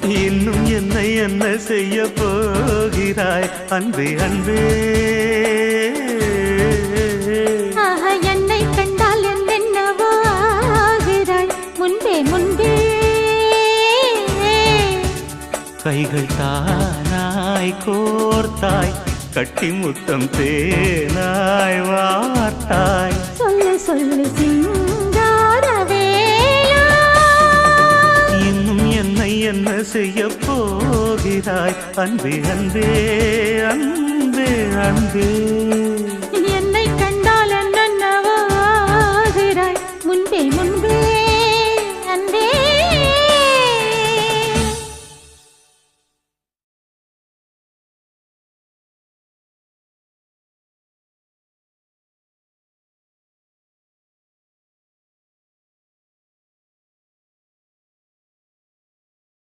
இன்னும் என்னை என்ன செய்ய போகிறாய் அன்பே அன்பே. என்னை கண்டால் என்னென்னவோ ஆகிறாய் முன்பே முன்பே. கைகள் தானாய் கோர்த்தாய் கட்டி முத்தம் தேனாய் வார்த்தாய். சொல்லு சொல்லு சிங்காரவேலா. இன்னும் என்னை என்ன செய்ய போகிறாய் அன்பே அன்பே அன்பே அன்பே. என்னை கண்டால் என்னென்னவோ ஆகிறாய் முன்பே முன்பே.